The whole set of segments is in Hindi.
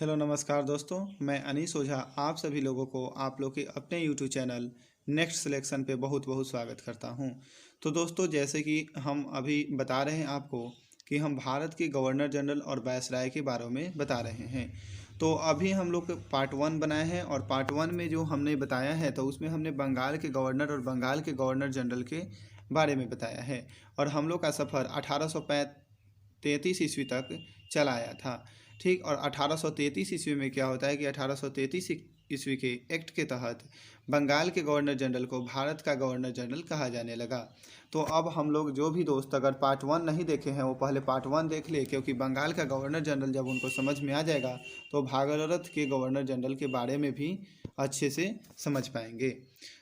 हेलो नमस्कार दोस्तों, मैं अनीश ओझा आप सभी लोगों को आप लोग के अपने यूट्यूब चैनल नेक्स्ट सिलेक्शन पे बहुत बहुत स्वागत करता हूं। तो दोस्तों, जैसे कि हम अभी बता रहे हैं आपको कि हम भारत के गवर्नर जनरल और वायसराय के बारे में बता रहे हैं। तो अभी हम लोग पार्ट 1 बनाए हैं और पार्ट 1 में जो हमने बताया है तो उसमें हमने बंगाल के गवर्नर और बंगाल के गवर्नर जनरल के बारे में बताया है। और हम लोग का सफ़र 1833 ईस्वी तक चला आया था। ठीक, और 1833 ईस्वी में क्या होता है कि 1833 ईस्वी के एक्ट के तहत बंगाल के गवर्नर जनरल को भारत का गवर्नर जनरल कहा जाने लगा। तो अब हम लोग जो भी दोस्त अगर पार्ट 1 नहीं देखे हैं वो पहले पार्ट 1 देख ले, क्योंकि बंगाल का गवर्नर जनरल जब उनको समझ में आ जाएगा तो भागलरथ के गवर्नर जनरल के बारे में भी अच्छे से समझ पाएंगे।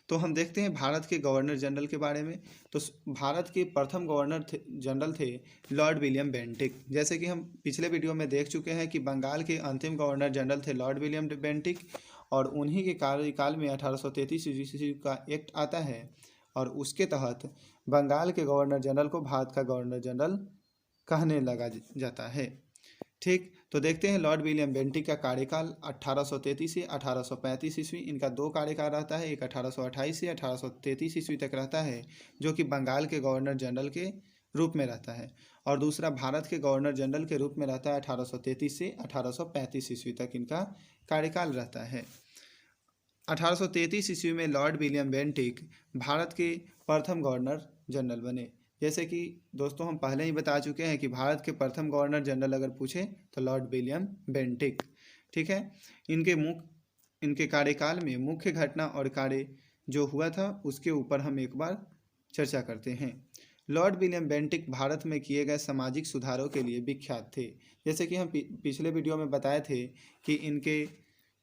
तो हम देखते हैं भारत के गवर्नर जनरल के बारे में। तो भारत के प्रथम गवर्नर जनरल थे लॉर्ड विलियम बेंटिक। जैसे कि हम पिछले वीडियो में देख चुके हैं कि बंगाल के अंतिम गवर्नर जनरल थे लॉर्ड विलियम बेंटिक, और उन्हीं के कार्यकाल में 1833 ईस्वी का एक्ट आता है और उसके तहत बंगाल के गवर्नर जनरल को भारत का गवर्नर जनरल कहने लगा जाता है। ठीक, तो देखते हैं लॉर्ड विलियम बेंटिक का कार्यकाल 1833 से 1835 ईस्वी, इनका दो कार्यकाल रहता है। एक 1828 से 1833 ईस्वी तक रहता है, जो कि बंगाल के गवर्नर जनरल के रूप में रहता है, और दूसरा भारत के गवर्नर जनरल के रूप में रहता है। 1833 से 1835 ईस्वी तक इनका कार्यकाल रहता है। 1833 ईस्वी में लॉर्ड विलियम बेंटिक भारत के प्रथम गवर्नर जनरल बने। जैसे कि दोस्तों हम पहले ही बता चुके हैं कि भारत के प्रथम गवर्नर जनरल अगर पूछे तो लॉर्ड विलियम बेंटिक। ठीक है, इनके कार्यकाल में मुख्य घटना और कार्य जो हुआ था उसके ऊपर हम एक बार चर्चा करते हैं। लॉर्ड विलियम बेंटिक भारत में किए गए सामाजिक सुधारों के लिए विख्यात थे। जैसे कि हम पिछले वीडियो में बताए थे कि इनके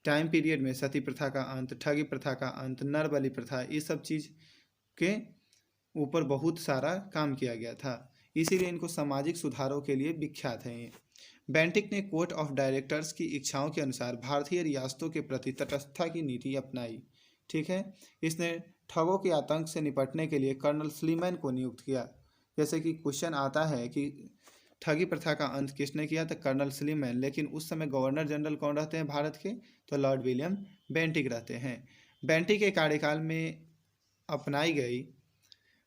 टाइम पीरियड में सती प्रथा का अंत, ठगी प्रथा का अंत, नर बलि प्रथा, इस सब चीज़ के ऊपर बहुत सारा काम किया गया था, इसीलिए इनको सामाजिक सुधारों के लिए विख्यात हैं ये। बेंटिक ने कोर्ट ऑफ डायरेक्टर्स की इच्छाओं के अनुसार भारतीय रियासतों के प्रति तटस्थता की नीति अपनाई। ठीक है, इसने ठगों के आतंक से निपटने के लिए कर्नल स्लीमैन को नियुक्त किया। जैसे कि क्वेश्चन आता है कि ठगी प्रथा का अंत किसने किया, तो कर्नल स्लीमैन। लेकिन उस समय गवर्नर जनरल कौन रहते हैं भारत के, तो लॉर्ड विलियम बेंटिक रहते हैं। बेंटिक के कार्यकाल में अपनाई गई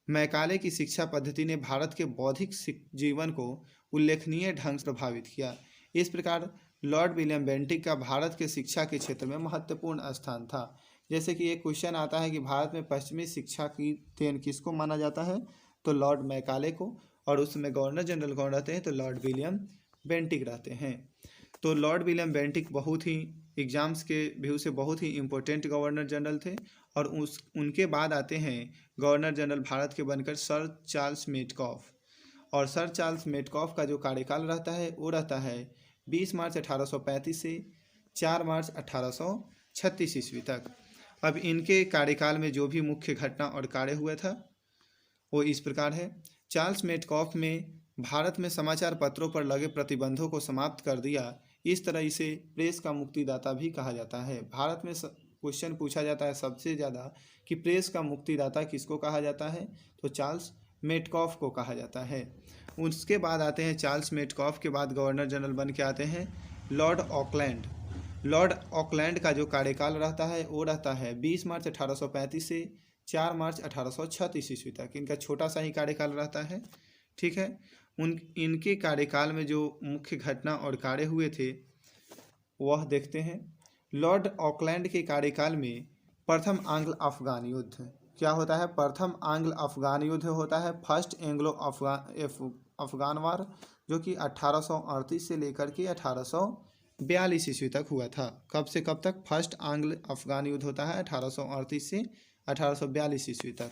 मैकाले की शिक्षा पद्धति ने भारत के बौद्धिक जीवन को उल्लेखनीय ढंग से प्रभावित किया। इस प्रकार लॉर्ड विलियम बेंटिक का भारत के शिक्षा के क्षेत्र में महत्वपूर्ण स्थान था। जैसे कि एक क्वेश्चन आता है कि भारत में पश्चिमी शिक्षा की देन किसको माना जाता है, तो लॉर्ड मैकाले को, और उस समय गवर्नर जनरल कौन रहते हैं, तो लॉर्ड विलियम बेंटिक रहते हैं। तो लॉर्ड विलियम बेंटिक बहुत ही एग्जाम्स के व्यू से बहुत ही इम्पोर्टेंट गवर्नर जनरल थे। और उनके बाद आते हैं गवर्नर जनरल भारत के बनकर सर चार्ल्स मेटकॉफ। और सर चार्ल्स मेटकॉफ का जो कार्यकाल रहता है वो रहता है 20 मार्च 1835 से 4 मार्च 1836 ईस्वी तक। अब इनके कार्यकाल में जो भी मुख्य घटना और कार्य हुआ था वो इस प्रकार है। चार्ल्स मेटकॉफ में भारत में समाचार पत्रों पर लगे प्रतिबंधों को समाप्त कर दिया। इस तरह इसे प्रेस का मुक्तिदाता भी कहा जाता है। भारत में क्वेश्चन पूछा जाता है सबसे ज़्यादा कि प्रेस का मुक्तिदाता किसको कहा जाता है, तो चार्ल्स मेटकॉफ को कहा जाता है। उसके बाद आते हैं चार्ल्स मेटकॉफ के बाद गवर्नर जनरल बन के आते हैं लॉर्ड ऑकलैंड। लॉर्ड ऑकलैंड का जो कार्यकाल रहता है वो रहता है 20 मार्च 1835 से 4 मार्च 1836 ईस्वी तक। इनका छोटा सा ही कार्यकाल रहता है। ठीक है, इनके कार्यकाल में जो मुख्य घटना और कार्य हुए थे वह देखते हैं। लॉर्ड ऑकलैंड के कार्यकाल में प्रथम आंग्ल अफगान युद्ध क्या होता है, प्रथम आंग्ल अफगान युद्ध होता है, फर्स्ट एंग्लो अफगान वार, जो कि 1838 से लेकर के 1842 ईस्वी तक हुआ था। कब से कब तक, फर्स्ट आंग्ल अफगान युद्ध होता है 1838 से 1842 ईस्वी तक।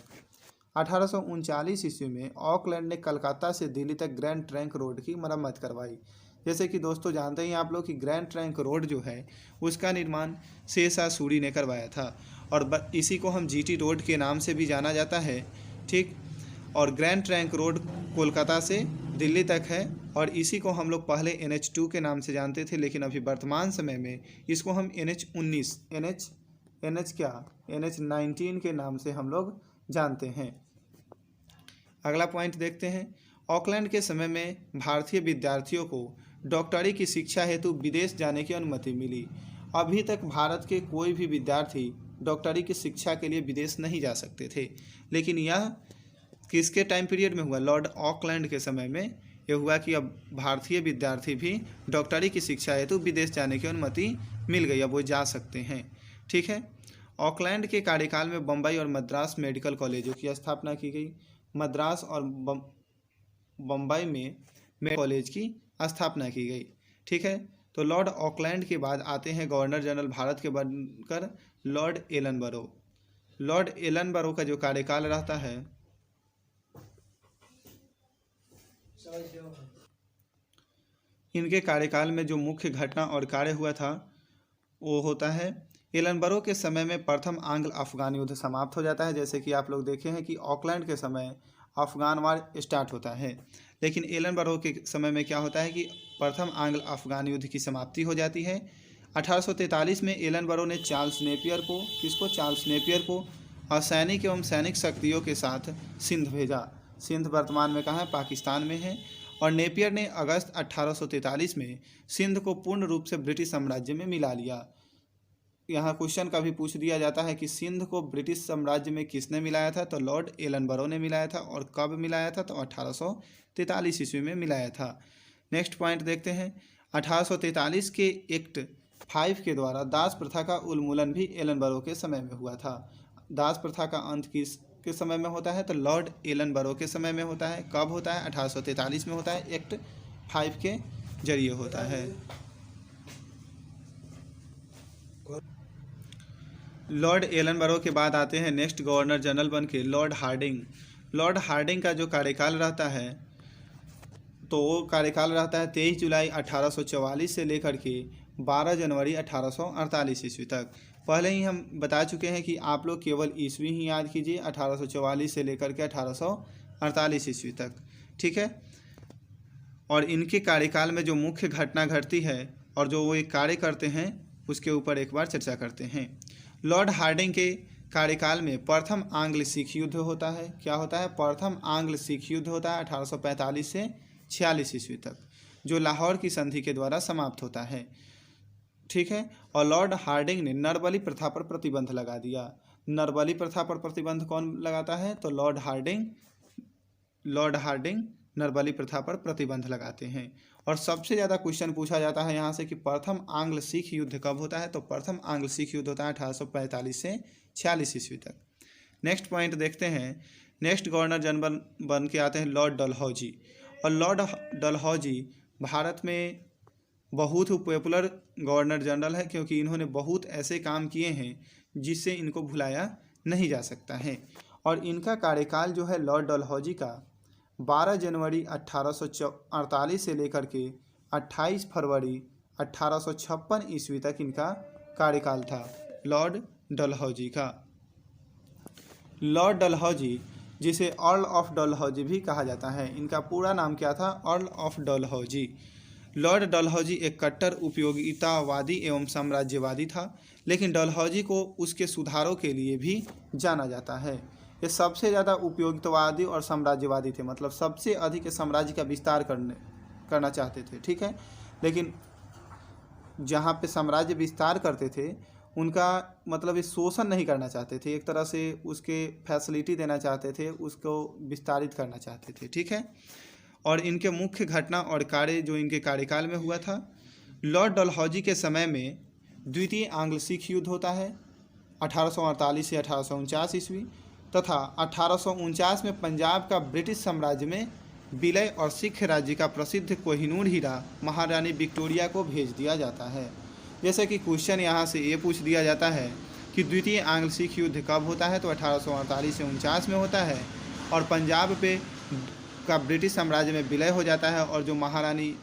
1839 ईस्वी में ऑकलैंड ने कलकत्ता से दिल्ली तक ग्रैंड ट्रंक रोड की मरम्मत करवाई। जैसे कि दोस्तों जानते हैं आप लोग कि ग्रैंड ट्रंक रोड जो है उसका निर्माण शेरशाह सूरी ने करवाया था, और इसी को हम जीटी रोड के नाम से भी जाना जाता है। ठीक, और ग्रैंड ट्रंक रोड कोलकाता से दिल्ली तक है, और इसी को हम लोग पहले NH2 के नाम से जानते थे, लेकिन अभी वर्तमान समय में इसको हम NH19 के नाम से हम लोग जानते हैं। अगला पॉइंट देखते हैं। ऑकलैंड के समय में भारतीय विद्यार्थियों को डॉक्टरी की शिक्षा हेतु विदेश जाने की अनुमति मिली। अभी तक भारत के कोई भी विद्यार्थी डॉक्टरी की शिक्षा के लिए विदेश नहीं जा सकते थे, लेकिन यह किसके टाइम पीरियड में हुआ? लॉर्ड ऑकलैंड के समय में यह हुआ कि अब भारतीय विद्यार्थी भी डॉक्टरी की शिक्षा हेतु विदेश जाने की अनुमति मिल गई, अब वो जा सकते हैं। ठीक है। ऑकलैंड के कार्यकाल में बम्बई और मद्रास मेडिकल कॉलेजों की स्थापना की गई। मद्रास और बम्बई में मेडिकल कॉलेज की स्थापना की गई। ठीक है। तो लॉर्ड ऑकलैंड के बाद आते हैं गवर्नर जनरल भारत के बनकर लॉर्ड एलनबरो। लॉर्ड एलनबरो का जो कार्यकाल रहता है, इनके कार्यकाल में जो मुख्य घटना और कार्य हुआ था वो होता है, एलनबरो के समय में प्रथम आंग्ल अफगान युद्ध समाप्त हो जाता है। जैसे कि आप लोग देखे हैं कि ऑकलैंड के समय अफगान वार स्टार्ट होता है, लेकिन एलनबरो के समय में क्या होता है कि प्रथम आंग्ल अफगान युद्ध की समाप्ति हो जाती है। 1843 में एलनबरो ने चार्ल्स नेपियर को असैनिक एवं सैनिक शक्तियों के साथ सिंध भेजा। सिंध वर्तमान में कहाँ है? पाकिस्तान में है। और नेपियर ने अगस्त 1843 में सिंध को पूर्ण रूप से ब्रिटिश साम्राज्य में मिला लिया। यहाँ क्वेश्चन का भी पूछ दिया जाता है कि सिंध को ब्रिटिश साम्राज्य में किसने मिलाया था? तो लॉर्ड एलनबरो ने मिलाया था। और कब मिलाया था? तो 1843 ईस्वी में मिलाया था। नेक्स्ट पॉइंट देखते हैं। 1843 के एक्ट 5 के द्वारा दास प्रथा का उन्मूलन भी एलनबरो के समय में हुआ था। दास प्रथा का अंत किसके समय में होता है? तो लॉर्ड एलनबरो के समय में होता है। कब होता है? 1843 में होता है। एक्ट 5 के जरिए होता है। लॉर्ड एलनबरो के बाद आते हैं नेक्स्ट गवर्नर जनरल बन के लॉर्ड हार्डिंग। लॉर्ड हार्डिंग का जो कार्यकाल रहता है, तो वो कार्यकाल रहता है 23 जुलाई 1844 से लेकर के 12 जनवरी 1848 ईस्वी तक। पहले ही हम बता चुके हैं कि आप लोग केवल ईस्वी ही याद कीजिए, 1844 से लेकर के 1848 ईस्वी तक। ठीक है। और इनके कार्यकाल में जो मुख्य घटना घटती है और जो वो एक कार्य करते हैं, उसके ऊपर एक बार चर्चा करते हैं। लॉर्ड हार्डिंग के कार्यकाल में प्रथम आंग्ल सिख युद्ध होता है। क्या होता है? प्रथम आंग्ल सिख युद्ध होता है 1845 से 46 ईस्वी तक, जो लाहौर की संधि के द्वारा समाप्त होता है। ठीक है। और लॉर्ड हार्डिंग ने नरबली प्रथा पर प्रतिबंध लगा दिया। नरबली प्रथा पर प्रतिबंध कौन लगाता है? तो लॉर्ड हार्डिंग नरबली प्रथा पर प्रतिबंध लगाते हैं। और सबसे ज़्यादा क्वेश्चन पूछा जाता है यहाँ से कि प्रथम आंग्ल सिख युद्ध कब होता है? तो प्रथम आंग्ल सिख युद्ध होता है 1845 से 46 ईस्वी तक। नेक्स्ट पॉइंट देखते हैं। नेक्स्ट गवर्नर जनरल बन के आते हैं लॉर्ड डलहौजी। और लॉर्ड डलहौजी भारत में बहुत ही पॉपुलर गवर्नर जनरल है, क्योंकि इन्होंने बहुत ऐसे काम किए हैं जिससे इनको भुलाया नहीं जा सकता है। और इनका कार्यकाल जो है लॉर्ड डलहौजी का 12 जनवरी 1848 से लेकर के 28 फरवरी 1856 ईस्वी तक इनका कार्यकाल था, लॉर्ड डलहौजी का। लॉर्ड डलहौजी, जिसे अर्ल ऑफ डलहौजी भी कहा जाता है, इनका पूरा नाम क्या था? Earl of Dalhousie. Lord Dalhousie एक कट्टर उपयोगितावादी एवं साम्राज्यवादी था, लेकिन डलहौजी को उसके सुधारों के लिए भी जाना जाता है। ये सबसे ज़्यादा उपयोगितावादी और साम्राज्यवादी थे, मतलब सबसे अधिक साम्राज्य का विस्तार करना चाहते थे। ठीक है। लेकिन जहाँ पे साम्राज्य विस्तार करते थे, उनका मतलब इस शोषण नहीं करना चाहते थे, एक तरह से उसके फैसिलिटी देना चाहते थे, उसको विस्तारित करना चाहते थे। ठीक है। और इनके मुख्य घटना और कार्य जो इनके कार्यकाल में हुआ था, लॉर्ड डलहौजी के समय में द्वितीय आंग्ल सिख युद्ध होता है 1848 से 1849 ईस्वी, तथा 1849 में पंजाब का ब्रिटिश साम्राज्य में विलय और सिख राज्य का प्रसिद्ध कोहिनूर हीरा महारानी विक्टोरिया को भेज दिया जाता है। जैसे कि क्वेश्चन यहाँ से ये पूछ दिया जाता है कि द्वितीय आंग्ल सिख युद्ध कब होता है? तो 1848 से 49 में होता है। और पंजाब पे का ब्रिटिश साम्राज्य में विलय हो जाता है, और जो महारानी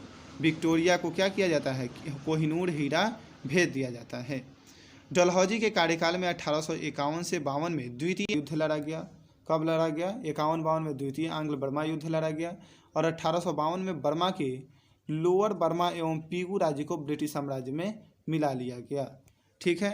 विक्टोरिया को क्या किया जाता है? कोहिनूर हीरा भेज दिया जाता है। डलहौजी के कार्यकाल में 1851 से 52 में द्वितीय युद्ध लड़ा गया। कब लड़ा गया? 51-52 में द्वितीय आंग्ल बर्मा युद्ध लड़ा गया। और 1852 में बर्मा के लोअर बर्मा एवं पीगू राज्य को ब्रिटिश साम्राज्य में मिला लिया गया। ठीक है।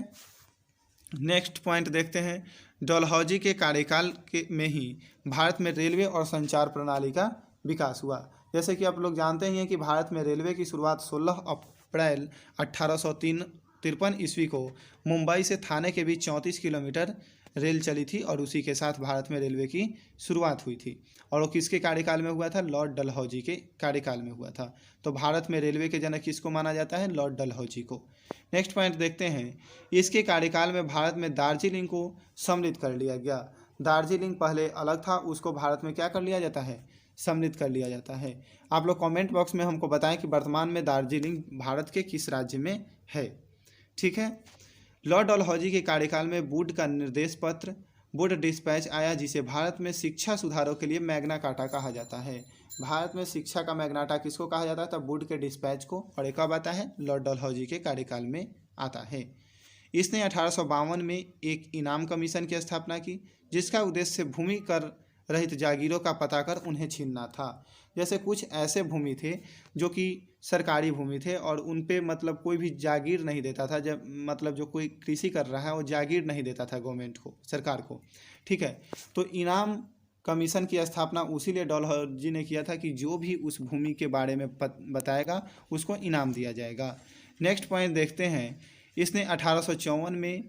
नेक्स्ट पॉइंट देखते हैं। डलहौजी के कार्यकाल में ही भारत में रेलवे और संचार प्रणाली का विकास हुआ। जैसे कि आप लोग जानते ही हैं कि भारत में रेलवे की शुरुआत 16 अप्रैल 1853 ईस्वी को मुंबई से थाने के बीच 34 किलोमीटर रेल चली थी और उसी के साथ भारत में रेलवे की शुरुआत हुई थी। और वो किसके कार्यकाल में हुआ था? लॉर्ड डलहौजी के कार्यकाल में हुआ था। तो भारत में रेलवे के जनक किसको माना जाता है? लॉर्ड डलहौजी को। नेक्स्ट पॉइंट देखते हैं, इसके कार्यकाल में भारत में दार्जिलिंग को सम्मिलित कर लिया गया। दार्जिलिंग पहले अलग था, उसको भारत में क्या कर लिया जाता है? सम्मिलित कर लिया जाता है। आप लोग कमेंट बॉक्स में हमको बताएं कि वर्तमान में दार्जिलिंग भारत के किस राज्य में है। ठीक है। लॉर्ड डलहौजी के कार्यकाल में वुड का निर्देश पत्र वुड डिस्पैच आया, जिसे भारत में शिक्षा सुधारों के लिए मैग्ना कार्टा कहा जाता है। भारत में शिक्षा का मैग्नाटा किसको कहा जाता है? तब वुड के डिस्पैच को। और एक कब आता है? लॉर्ड डलहौजी के कार्यकाल में आता है। इसने 1852 में एक इनाम कमीशन की स्थापना की, जिसका उद्देश्य भूमि कर रहित जागीरों का पता कर उन्हें छीनना था। जैसे कुछ ऐसे भूमि थे जो कि सरकारी भूमि थे और उन पे मतलब कोई भी जागीर नहीं देता था। जब मतलब जो कोई कृषि कर रहा है वो जागीर नहीं देता था गवर्नमेंट को, सरकार को। ठीक है। तो इनाम कमीशन की स्थापना उसी लिए डलहौजी ने किया था कि जो भी उस भूमि के बारे में बताएगा उसको इनाम दिया जाएगा। नेक्स्ट पॉइंट देखते हैं, इसने 1854 में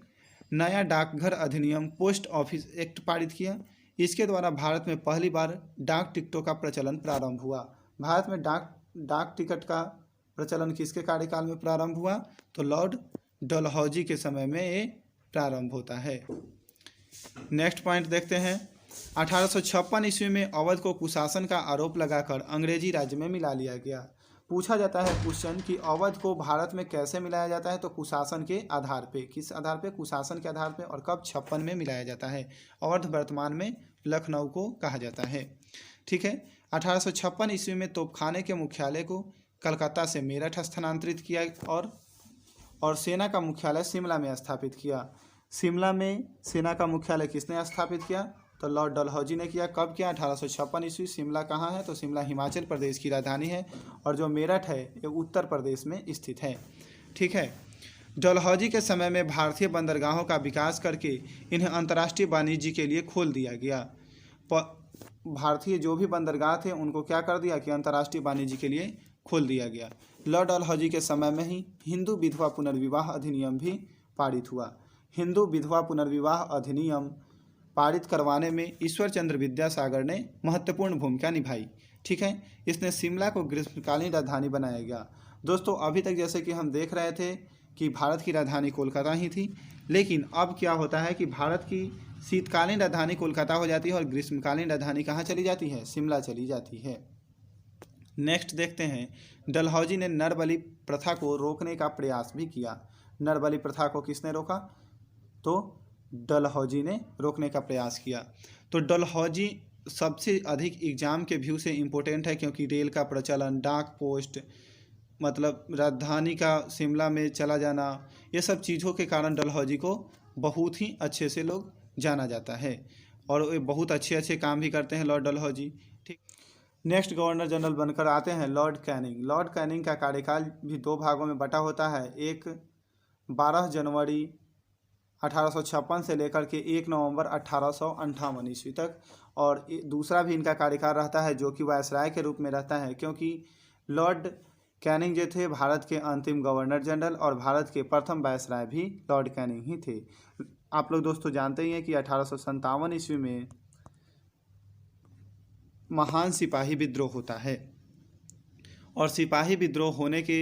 नया डाकघर अधिनियम पोस्ट ऑफिस एक्ट पारित किया। इसके द्वारा भारत में पहली बार डाक टिकटों का प्रचलन प्रारंभ हुआ। भारत में डाक टिकट का प्रचलन किसके कार्यकाल में प्रारंभ हुआ? तो लॉर्ड डलहौजी के समय में ये प्रारंभ होता है। नेक्स्ट पॉइंट देखते हैं, 1856 ईस्वी में अवध को कुशासन का आरोप लगाकर अंग्रेजी राज्य में मिला लिया गया। पूछा जाता है क्वेश्चन कि अवध को भारत में कैसे मिलाया जाता है? तो कुशासन के आधार पे। किस आधार पे? कुशासन के आधार पे। और कब? 56 में मिलाया जाता है। अवध वर्तमान में लखनऊ को कहा जाता है। ठीक है। 1856 ईस्वी में तोपखाने के मुख्यालय को कलकत्ता से मेरठ स्थानांतरित किया और सेना का मुख्यालय शिमला में स्थापित किया। शिमला में सेना का मुख्यालय किसने स्थापित किया? तो लॉर्ड डलहौजी ने किया। कब किया? 1856 ईस्वी। शिमला कहाँ है? तो शिमला हिमाचल प्रदेश की राजधानी है और जो मेरठ है ये उत्तर प्रदेश में स्थित है। ठीक है। डलहौजी के समय में भारतीय बंदरगाहों का विकास करके इन्हें अंतर्राष्ट्रीय वाणिज्य के लिए खोल दिया गया। भारतीय जो भी बंदरगाह थे उनको क्या कर दिया कि अंतर्राष्ट्रीय वाणिज्य के लिए खोल दिया गया। लॉर्ड डलहौजी के समय में ही हिंदू विधवा पुनर्विवाह अधिनियम भी पारित हुआ। हिंदू विधवा पुनर्विवाह अधिनियम पारित करवाने में ईश्वर चंद्र विद्यासागर ने महत्वपूर्ण भूमिका निभाई। ठीक है। इसने शिमला को ग्रीष्मकालीन राजधानी बनाया गया। दोस्तों अभी तक जैसे कि हम देख रहे थे कि भारत की राजधानी कोलकाता ही थी, लेकिन अब क्या होता है कि भारत की शीतकालीन राजधानी कोलकाता हो जाती है और ग्रीष्मकालीन राजधानी कहाँ चली जाती है? शिमला चली जाती है। नेक्स्ट देखते हैं, डलहौजी ने नरबलि प्रथा को रोकने का प्रयास भी किया। नरबलि प्रथा को किसने रोका? तो डलहौजी ने रोकने का प्रयास किया। तो डलहौजी सबसे अधिक एग्जाम के व्यू से इम्पोर्टेंट है, क्योंकि रेल का प्रचलन, डाक पोस्ट, मतलब राजधानी का शिमला में चला जाना, ये सब चीज़ों के कारण डलहौजी को बहुत ही अच्छे से लोग जाना जाता है और ये बहुत अच्छे अच्छे काम भी करते हैं लॉर्ड डलहौजी। ठीक। नेक्स्ट गवर्नर जनरल बनकर आते हैं लॉर्ड कैनिंग। लॉर्ड कैनिंग का कार्यकाल भी दो भागों में बटा होता है। एक 12 जनवरी 1856 से लेकर के 1 नवंबर 1858 ईस्वी तक, और दूसरा भी इनका कार्यकाल रहता है जो कि वायसराय के रूप में रहता है, क्योंकि लॉर्ड कैनिंग जो थे भारत के अंतिम गवर्नर जनरल और भारत के प्रथम वायसराय भी लॉर्ड कैनिंग ही थे। आप लोग दोस्तों जानते ही हैं कि 1857 ईस्वी में महान सिपाही विद्रोह होता है और सिपाही विद्रोह होने के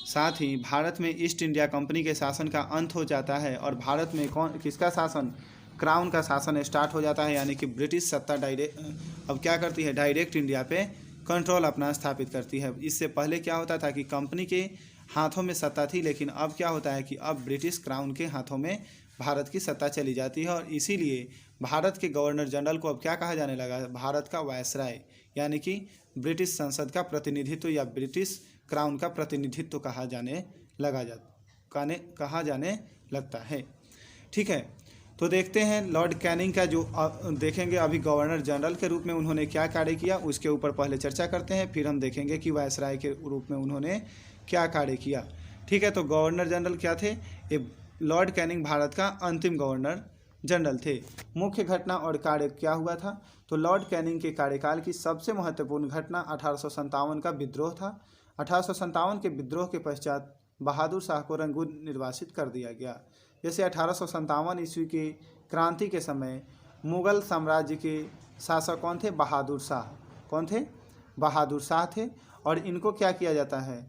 साथ ही भारत में ईस्ट इंडिया कंपनी के शासन का अंत हो जाता है और भारत में किसका शासन? क्राउन का शासन स्टार्ट हो जाता है, यानी कि ब्रिटिश सत्ता अब क्या करती है? डायरेक्ट इंडिया पे कंट्रोल अपना स्थापित करती है। इससे पहले क्या होता था कि कंपनी के हाथों में सत्ता थी, लेकिन अब क्या होता है कि अब ब्रिटिश क्राउन के हाथों में भारत की सत्ता चली जाती है और इसीलिए भारत के गवर्नर जनरल को अब क्या कहा जाने लगा? भारत का वायसराय, यानी कि ब्रिटिश संसद का प्रतिनिधित्व या ब्रिटिश क्राउन का प्रतिनिधित्व कहा जाने लगता है। ठीक है। तो देखते हैं लॉर्ड कैनिंग का जो देखेंगे अभी गवर्नर जनरल के रूप में उन्होंने क्या कार्य किया, उसके ऊपर पहले चर्चा करते हैं, फिर हम देखेंगे कि वायसराय के रूप में उन्होंने क्या कार्य किया। ठीक है। तो गवर्नर जनरल क्या थे? ये लॉर्ड कैनिंग भारत का अंतिम गवर्नर जनरल थे। मुख्य घटना और कार्य क्या हुआ था? तो लॉर्ड कैनिंग के कार्यकाल की सबसे महत्वपूर्ण घटना 1857 का विद्रोह था। 1857 के विद्रोह के पश्चात बहादुर शाह को रंगून निर्वासित कर दिया गया। जैसे 1857 ईस्वी के क्रांति के समय मुगल साम्राज्य के शासक कौन थे? बहादुर शाह। कौन थे? बहादुर शाह थे। और इनको क्या किया जाता है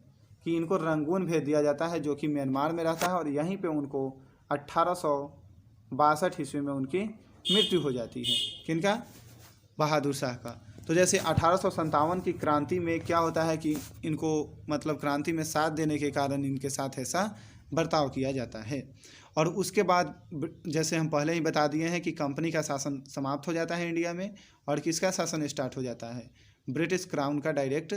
कि इनको रंगून भेज दिया जाता है, जो कि म्यांमार में रहता है, और यहीं पे उनको 1862 ईस्वी में उनकी मृत्यु हो जाती है। किनका? बहादुर शाह का। तो जैसे 1857 की क्रांति में क्या होता है कि इनको मतलब क्रांति में साथ देने के कारण इनके साथ ऐसा बर्ताव किया जाता है। और उसके बाद जैसे हम पहले ही बता दिए हैं कि कंपनी का शासन समाप्त हो जाता है इंडिया में, और किसका शासन स्टार्ट हो जाता है? ब्रिटिश क्राउन का डायरेक्ट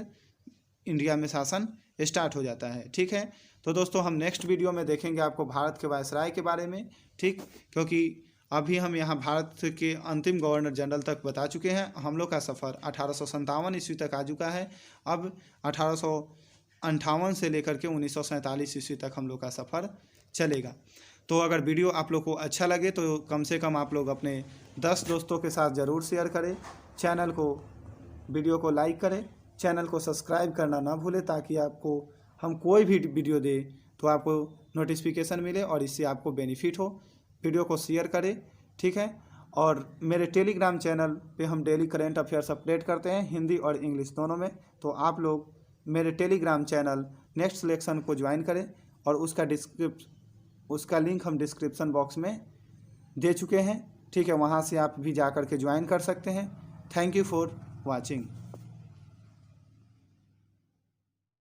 इंडिया में शासन स्टार्ट हो जाता है। ठीक है, तो दोस्तों हम नेक्स्ट वीडियो में देखेंगे आपको भारत के वायसराय के बारे में। ठीक, क्योंकि अभी हम यहाँ भारत के अंतिम गवर्नर जनरल तक बता चुके हैं। हम लोग का सफ़र 1857 ईस्वी तक आ चुका है। अब 1858 से लेकर के 1947 ईस्वी तक हम लोग का सफ़र चलेगा। तो अगर वीडियो आप लोग को अच्छा लगे तो कम से कम आप लोग अपने 10 दोस्तों के साथ ज़रूर शेयर करें। चैनल को, वीडियो को लाइक करें, चैनल को सब्सक्राइब करना ना भूलें, ताकि आपको हम कोई भी वीडियो दे तो आपको नोटिफिकेशन मिले और इससे आपको बेनिफिट हो। वीडियो को शेयर करें। ठीक है, और मेरे टेलीग्राम चैनल पे हम डेली करंट अफेयर्स अपडेट करते हैं, हिंदी और इंग्लिश दोनों में। तो आप लोग मेरे टेलीग्राम चैनल नेक्स्ट सिलेक्शन को ज्वाइन करें, और उसका लिंक हम डिस्क्रिप्शन बॉक्स में दे चुके हैं। ठीक है, वहाँ से आप भी जा कर के ज्वाइन कर सकते हैं। Thank you for watching.